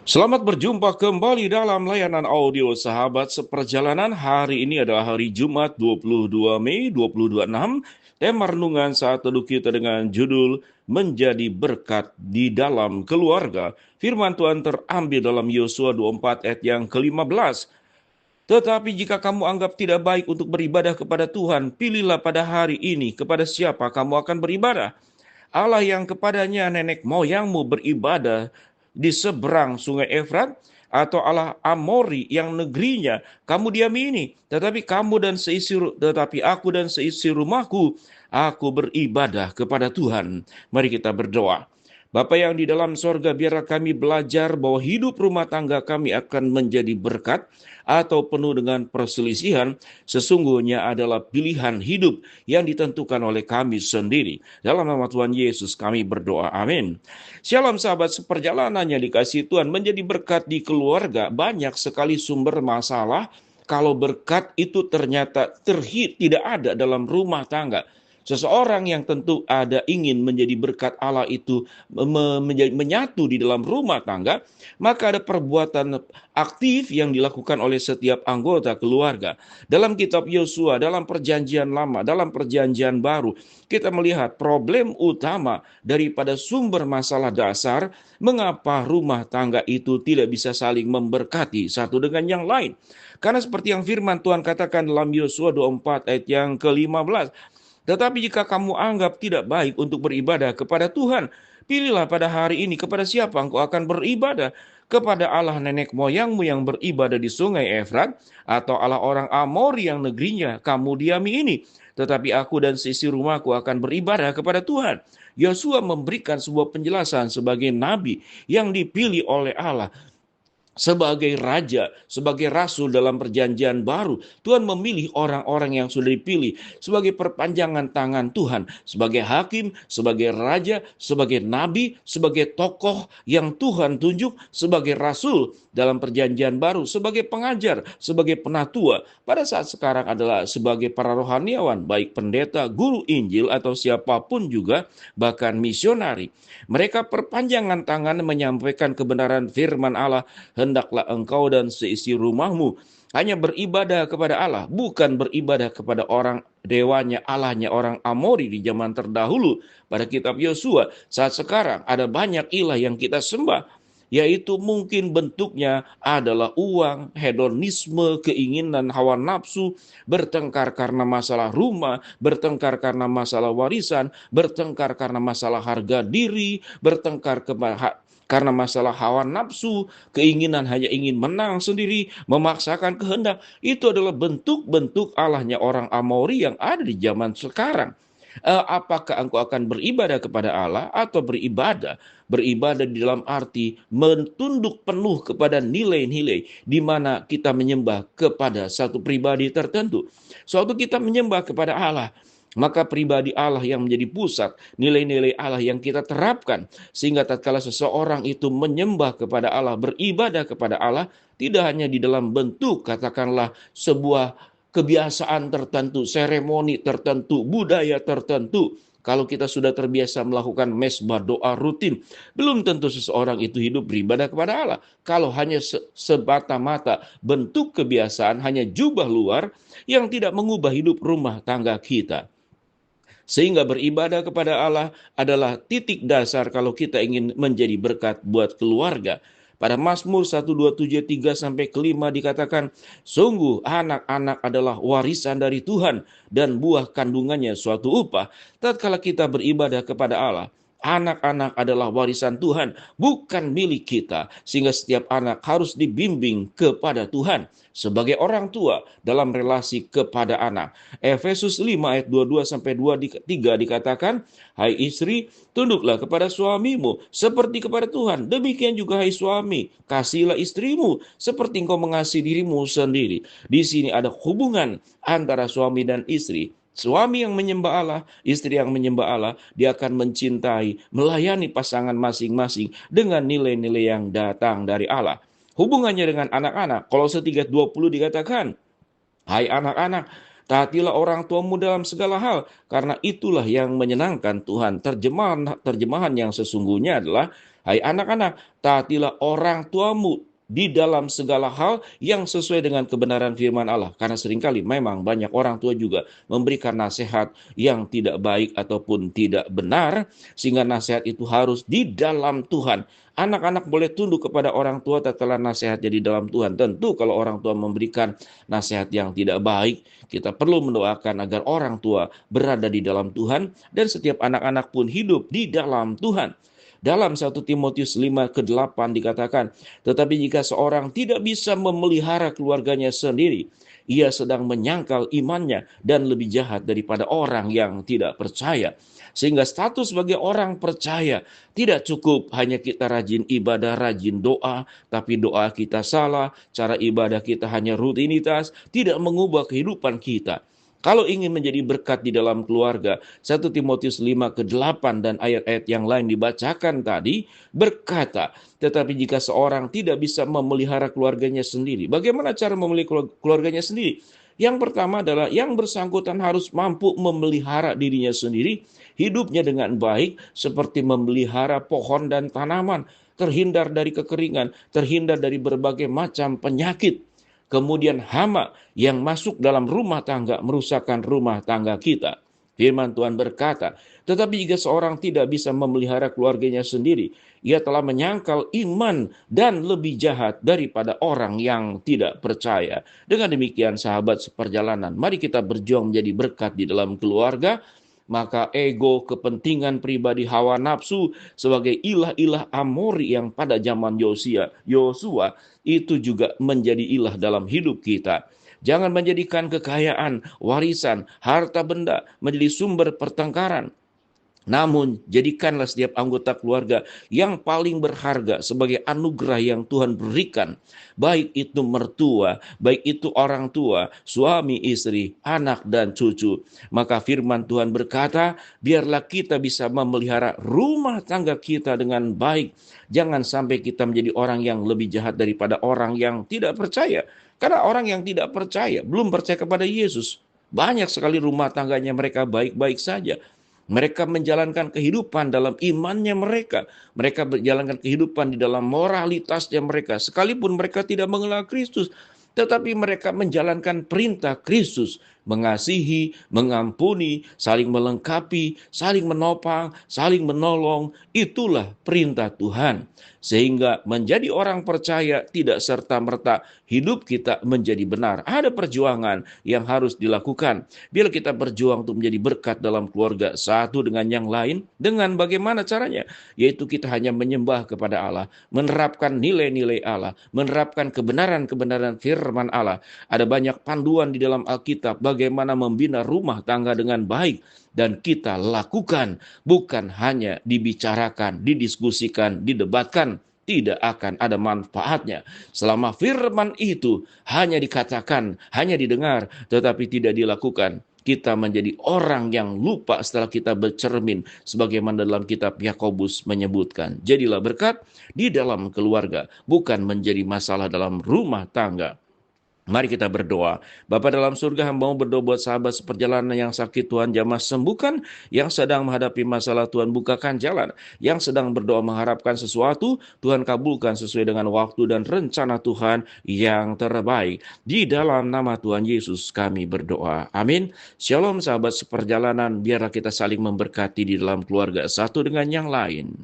Selamat berjumpa kembali dalam layanan audio Sahabat Seperjalanan. Hari ini adalah hari Jumat 22 Mei 2026. Tema renungan saat teduh kita dengan judul Menjadi Berkat di Dalam Keluarga. Firman Tuhan terambil dalam Yosua 24 ayat yang ke-15. Tetapi jika kamu anggap tidak baik untuk beribadah kepada Tuhan, pilihlah pada hari ini kepada siapa kamu akan beribadah. Allah yang kepadanya nenek moyangmu beribadah di seberang sungai Efrat, atau Allah Amori yang negerinya kamu diami ini. Tetapi aku dan seisi rumahku, aku beribadah kepada Tuhan. Mari kita berdoa. Bapa yang di dalam sorga, biarlah kami belajar bahwa hidup rumah tangga kami akan menjadi berkat atau penuh dengan perselisihan, sesungguhnya adalah pilihan hidup yang ditentukan oleh kami sendiri. Dalam nama Tuhan Yesus kami berdoa, amin. Shalom sahabat seperjalanan yang dikasihi Tuhan. Menjadi berkat di keluarga, banyak sekali sumber masalah kalau berkat itu ternyata tidak ada dalam rumah tangga. Seseorang yang tentu ada ingin menjadi berkat Allah itu menyatu di dalam rumah tangga, maka ada perbuatan aktif yang dilakukan oleh setiap anggota keluarga. Dalam kitab Yosua, dalam perjanjian lama, dalam perjanjian baru, kita melihat problem utama daripada sumber masalah dasar, mengapa rumah tangga itu tidak bisa saling memberkati satu dengan yang lain. Karena seperti yang firman Tuhan katakan dalam Yosua 24 ayat yang ke-15, tetapi jika kamu anggap tidak baik untuk beribadah kepada Tuhan, pilihlah pada hari ini kepada siapa engkau akan beribadah. Kepada Allah nenek moyangmu yang beribadah di sungai Efrat, atau Allah orang Amori yang negerinya kamu diami ini. Tetapi aku dan sisi rumahku akan beribadah kepada Tuhan. Yosua memberikan sebuah penjelasan sebagai nabi yang dipilih oleh Allah, sebagai raja, sebagai rasul dalam perjanjian baru. Tuhan memilih orang-orang yang sudah dipilih sebagai perpanjangan tangan Tuhan, sebagai hakim, sebagai raja, sebagai nabi, sebagai tokoh yang Tuhan tunjuk, sebagai rasul dalam perjanjian baru, sebagai pengajar, sebagai penatua. Pada saat sekarang adalah sebagai para rohaniawan, baik pendeta, guru Injil, atau siapapun juga, bahkan misionari. Mereka perpanjangan tangan menyampaikan kebenaran firman Allah. Hendaklah engkau dan seisi rumahmu hanya beribadah kepada Allah, bukan beribadah kepada orang dewanya, Allahnya orang Amori di zaman terdahulu. Pada kitab Yosua, saat sekarang ada banyak ilah yang kita sembah, yaitu mungkin bentuknya adalah uang, hedonisme, keinginan, hawa nafsu, bertengkar karena masalah rumah, bertengkar karena masalah warisan, bertengkar karena masalah harga diri, bertengkar karena masalah hawa nafsu, keinginan hanya ingin menang sendiri, memaksakan kehendak. Itu adalah bentuk-bentuk Allahnya orang Amori yang ada di zaman sekarang. Apakah engkau akan beribadah kepada Allah atau beribadah? Beribadah di dalam arti mentunduk penuh kepada nilai-nilai di mana kita menyembah kepada satu pribadi tertentu. Suatu kita menyembah kepada Allah, maka pribadi Allah yang menjadi pusat, nilai-nilai Allah yang kita terapkan, sehingga tatkala seseorang itu menyembah kepada Allah, beribadah kepada Allah, tidak hanya di dalam bentuk katakanlah sebuah kebiasaan tertentu, seremoni tertentu, budaya tertentu. Kalau kita sudah terbiasa melakukan mesbah doa rutin, belum tentu seseorang itu hidup beribadah kepada Allah. Kalau hanya semata-mata bentuk kebiasaan, hanya jubah luar yang tidak mengubah hidup rumah tangga kita. Sehingga beribadah kepada Allah adalah titik dasar kalau kita ingin menjadi berkat buat keluarga. Pada Mazmur 127:3-5 dikatakan, sungguh anak-anak adalah warisan dari Tuhan dan buah kandungannya suatu upah. Tatkala kita beribadah kepada Allah, anak-anak adalah warisan Tuhan, bukan milik kita. Sehingga setiap anak harus dibimbing kepada Tuhan sebagai orang tua dalam relasi kepada anak. Efesus 5 ayat 22-23 dikatakan, hai istri, tunduklah kepada suamimu seperti kepada Tuhan. Demikian juga hai suami, kasihilah istrimu seperti engkau mengasihi dirimu sendiri. Di sini ada hubungan antara suami dan istri. Suami yang menyembah Allah, istri yang menyembah Allah, dia akan mencintai, melayani pasangan masing-masing dengan nilai-nilai yang datang dari Allah. Hubungannya dengan anak-anak, Kolose 3:20 dikatakan, hai anak-anak, Taatilah orang tuamu dalam segala hal, karena itulah yang menyenangkan Tuhan. Terjemahan yang sesungguhnya adalah, hai anak-anak, taatilah orang tuamu di dalam segala hal yang sesuai dengan kebenaran firman Allah. Karena seringkali memang banyak orang tua juga memberikan nasihat yang tidak baik ataupun tidak benar, sehingga nasihat itu harus di dalam Tuhan. Anak-anak boleh tunduk kepada orang tua tatkala nasihatnya di dalam Tuhan. Tentu kalau orang tua memberikan nasihat yang tidak baik, kita perlu mendoakan agar orang tua berada di dalam Tuhan dan setiap anak-anak pun hidup di dalam Tuhan. Dalam 1 Timotius 5 ke 8 dikatakan, tetapi jika seorang tidak bisa memelihara keluarganya sendiri, ia sedang menyangkal imannya dan lebih jahat daripada orang yang tidak percaya. Sehingga status sebagai orang percaya tidak cukup hanya kita rajin ibadah, rajin doa, tapi doa kita salah, cara ibadah kita hanya rutinitas, tidak mengubah kehidupan kita. Kalau ingin menjadi berkat di dalam keluarga, 1 Timotius 5 ke 8 dan ayat-ayat yang lain dibacakan tadi berkata, tetapi jika seorang tidak bisa memelihara keluarganya sendiri, bagaimana cara memelihara keluarganya sendiri? Yang pertama adalah yang bersangkutan harus mampu memelihara dirinya sendiri, hidupnya dengan baik seperti memelihara pohon dan tanaman, terhindar dari kekeringan, terhindar dari berbagai macam penyakit. Kemudian hama yang masuk dalam rumah tangga merusakkan rumah tangga kita. Firman Tuhan berkata, tetapi jika seorang tidak bisa memelihara keluarganya sendiri, ia telah menyangkal iman dan lebih jahat daripada orang yang tidak percaya. Dengan demikian sahabat seperjalanan, mari kita berjuang menjadi berkat di dalam keluarga. Maka ego, kepentingan pribadi, hawa nafsu sebagai ilah-ilah Amori yang pada zaman Yosua itu juga menjadi ilah dalam hidup kita. Jangan menjadikan kekayaan, warisan, harta benda menjadi sumber pertengkaran. Namun, jadikanlah setiap anggota keluarga yang paling berharga sebagai anugerah yang Tuhan berikan. Baik itu mertua, baik itu orang tua, suami, istri, anak, dan cucu. Maka firman Tuhan berkata, biarlah kita bisa memelihara rumah tangga kita dengan baik. Jangan sampai kita menjadi orang yang lebih jahat daripada orang yang tidak percaya. Karena orang yang tidak percaya, belum percaya kepada Yesus, banyak sekali rumah tangganya mereka baik-baik saja. Mereka menjalankan kehidupan dalam imannya mereka. Mereka menjalankan kehidupan di dalam moralitasnya mereka. Sekalipun mereka tidak mengenal Kristus, tetapi mereka menjalankan perintah Kristus. Mengasihi, mengampuni, saling melengkapi, saling menopang, saling menolong. Itulah perintah Tuhan. Sehingga menjadi orang percaya tidak serta-merta hidup kita menjadi benar. Ada perjuangan yang harus dilakukan. Bila kita berjuang untuk menjadi berkat dalam keluarga satu dengan yang lain, dengan bagaimana caranya? Yaitu kita hanya menyembah kepada Allah, menerapkan nilai-nilai Allah, menerapkan kebenaran-kebenaran firman Allah. Ada banyak panduan di dalam Alkitab bagaimana membina rumah tangga dengan baik. Dan kita lakukan, bukan hanya dibicarakan, didiskusikan, didebatkan. Tidak akan ada manfaatnya selama firman itu hanya dikatakan, hanya didengar, tetapi tidak dilakukan. Kita menjadi orang yang lupa setelah kita bercermin, sebagaimana dalam kitab Yakobus menyebutkan. Jadilah berkat di dalam keluarga, bukan menjadi masalah dalam rumah tangga. Mari kita berdoa. Bapa dalam surga, hamba mau berdoa buat sahabat seperjalanan yang sakit, Tuhan jamah sembuhkan. Yang sedang menghadapi masalah, Tuhan bukakan jalan. Yang sedang berdoa mengharapkan sesuatu, Tuhan kabulkan sesuai dengan waktu dan rencana Tuhan yang terbaik. Di dalam nama Tuhan Yesus kami berdoa. Amin. Shalom sahabat seperjalanan, biarlah kita saling memberkati di dalam keluarga satu dengan yang lain.